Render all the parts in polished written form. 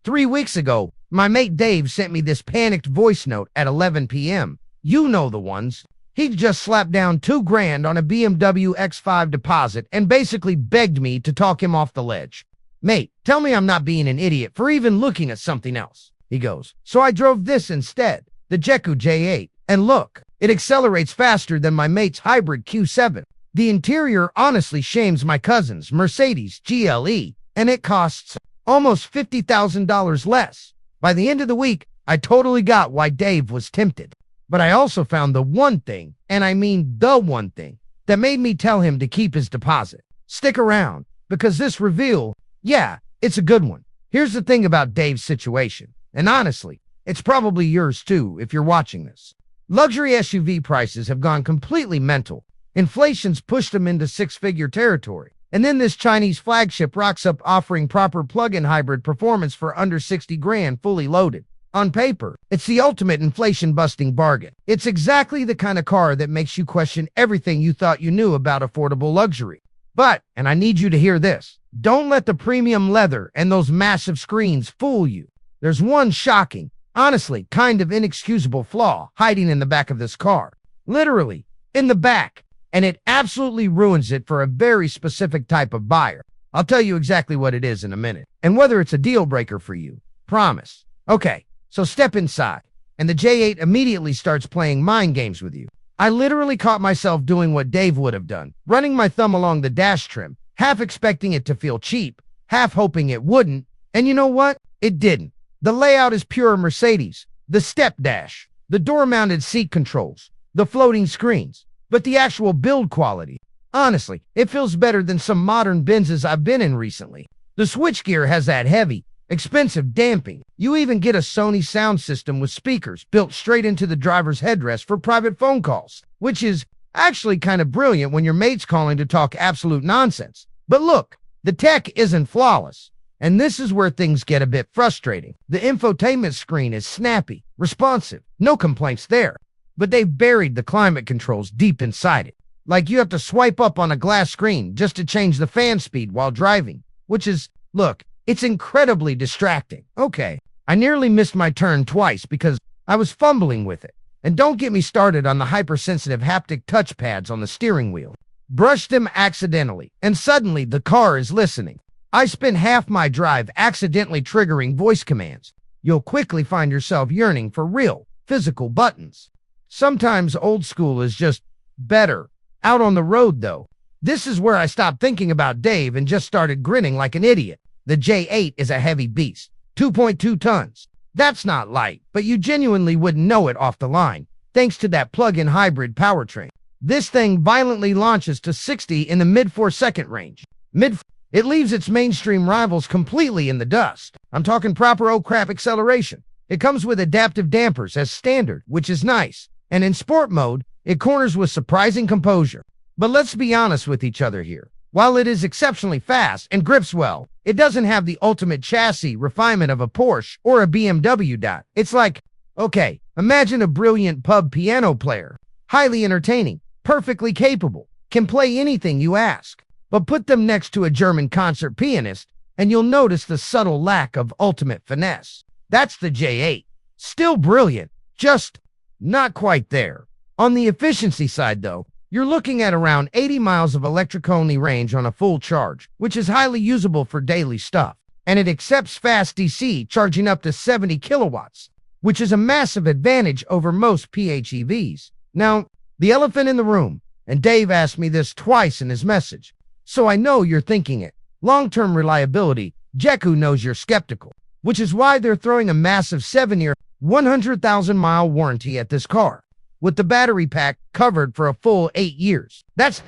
3 weeks ago, my mate Dave sent me this panicked voice note at 11 p.m. You know the ones. He'd just slapped down $2,000 on a BMW X5 deposit and basically begged me to talk him off the ledge. Mate, tell me I'm not being an idiot for even looking at something else. He goes, so I drove this instead, the Jaecoo J8, and look, it accelerates faster than my mate's hybrid Q7. The interior honestly shames my cousin's Mercedes GLE, and it costs almost $50,000 less. By the end of the week, I totally got why Dave was tempted. But I also found the one thing, and I mean the one thing, that made me tell him to keep his deposit. Stick around, because this reveal, yeah, it's a good one. Here's the thing about Dave's situation, and honestly, it's probably yours too if you're watching this. Luxury SUV prices have gone completely mental. Inflation's pushed them into six-figure territory. And then this Chinese flagship rocks up offering proper plug-in hybrid performance for under $60,000 fully loaded. On paper, it's the ultimate inflation-busting bargain. It's exactly the kind of car that makes you question everything you thought you knew about affordable luxury. But, and I need you to hear this, don't let the premium leather and those massive screens fool you. There's one shocking, honestly, kind of inexcusable flaw hiding in the back of this car. Literally, in the back. And it absolutely ruins it for a very specific type of buyer. I'll tell you exactly what it is in a minute, and whether it's a deal breaker for you. Promise. Okay. So step inside, and the J8 immediately starts playing mind games with you. I literally caught myself doing what Dave would have done, running my thumb along the dash trim, half expecting it to feel cheap, half hoping it wouldn't, and you know what? It didn't. The layout is pure Mercedes. The step dash, the door-mounted seat controls, the floating screens, but the actual build quality. Honestly, it feels better than some modern Benzes I've been in recently. The switchgear has that heavy, expensive damping. You even get a Sony sound system with speakers built straight into the driver's headrest for private phone calls, which is actually kind of brilliant when your mate's calling to talk absolute nonsense. But look, the tech isn't flawless, and this is where things get a bit frustrating. The infotainment screen is snappy, responsive, no complaints there, but they've buried the climate controls deep inside it. Like you have to swipe up on a glass screen just to change the fan speed while driving, which is, look, it's incredibly distracting. Okay, I nearly missed my turn twice because I was fumbling with it. And don't get me started on the hypersensitive haptic touchpads on the steering wheel. Brush them accidentally, and suddenly the car is listening. I spent half my drive accidentally triggering voice commands. You'll quickly find yourself yearning for real, physical buttons. Sometimes old school is just better. Out on the road, though, this is where I stopped thinking about Dave and just started grinning like an idiot. The J8 is a heavy beast, 2.2 tons. That's not light, but you genuinely wouldn't know it off the line, thanks to that plug-in hybrid powertrain. This thing violently launches to 60 in the mid-4-second range. It leaves its mainstream rivals completely in the dust. I'm talking proper oh-crap acceleration. It comes with adaptive dampers as standard, which is nice. And in sport mode, it corners with surprising composure. But let's be honest with each other here. While it is exceptionally fast and grips well, it doesn't have the ultimate chassis refinement of a Porsche or a BMW. It's like, okay, imagine a brilliant pub piano player, highly entertaining, perfectly capable, can play anything you ask. But put them next to a German concert pianist, and you'll notice the subtle lack of ultimate finesse. That's the J8. Still brilliant, just not quite there. On the efficiency side, though, you're looking at around 80 miles of electric-only range on a full charge, which is highly usable for daily stuff. And it accepts fast DC, charging up to 70 kilowatts, which is a massive advantage over most PHEVs. Now, the elephant in the room, and Dave asked me this twice in his message, so I know you're thinking it. Long-term reliability, Jaecoo knows you're skeptical, which is why they're throwing a massive 7-year, 100,000-mile warranty at this car, with the battery pack covered for a full 8 years. That's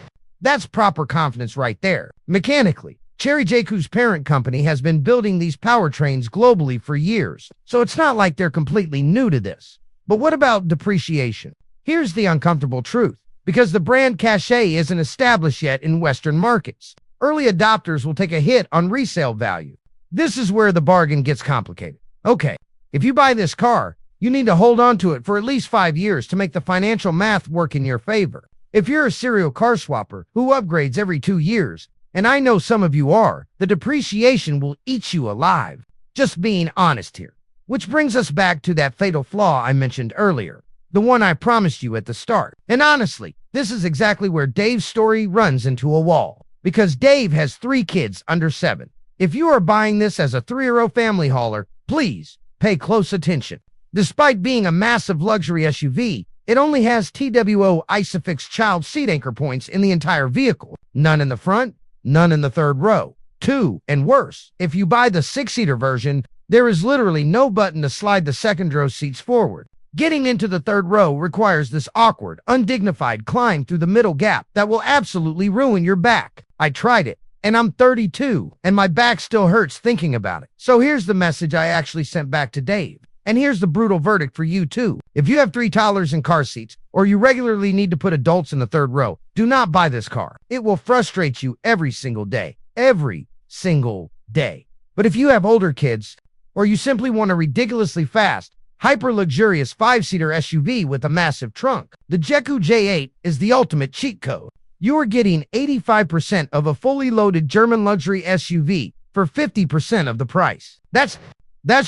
proper confidence right there. Mechanically, Jaecoo's parent company has been building these powertrains globally for years, so it's not like they're completely new to this. But what about depreciation? Here's the uncomfortable truth. Because the brand cachet isn't established yet in Western markets, early adopters will take a hit on resale value. This is where the bargain gets complicated. Okay, if you buy this car, you need to hold on to it for at least 5 years to make the financial math work in your favor. If you're a serial car swapper who upgrades every 2 years, and I know some of you are, the depreciation will eat you alive. Just being honest here. Which brings us back to that fatal flaw I mentioned earlier. The one I promised you at the start. And honestly, this is exactly where Dave's story runs into a wall. Because Dave has 3 kids under 7. If you are buying this as a 3-year-old family hauler, please pay close attention. Despite being a massive luxury SUV, it only has TWO ISOFIX child seat anchor points in the entire vehicle. None in the front, none in the third row. 2, and worse, if you buy the 6-seater version, there is literally no button to slide the second row seats forward. Getting into the third row requires this awkward, undignified climb through the middle gap that will absolutely ruin your back. I tried it, and I'm 32, and my back still hurts thinking about it. So here's the message I actually sent back to Dave. And here's the brutal verdict for you too. If you have 3 toddlers in car seats, or you regularly need to put adults in the third row, do not buy this car. It will frustrate you every single day. Every single day. But if you have older kids, or you simply want a ridiculously fast, hyper-luxurious 5-seater SUV with a massive trunk, the Jaecoo J8 is the ultimate cheat code. You are getting 85% of a fully loaded German luxury SUV for 50% of the price. That's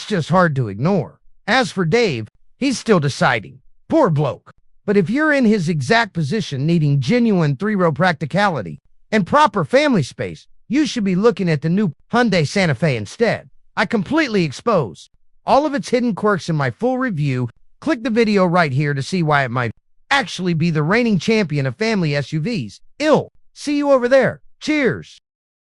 just hard to ignore. As for Dave, he's still deciding. Poor bloke. But if you're in his exact position needing genuine 3-row practicality and proper family space, you should be looking at the new Hyundai Santa Fe instead. I completely expose all of its hidden quirks in my full review. Click the video right here to see why it might actually be the reigning champion of family SUVs. See you over there. Cheers.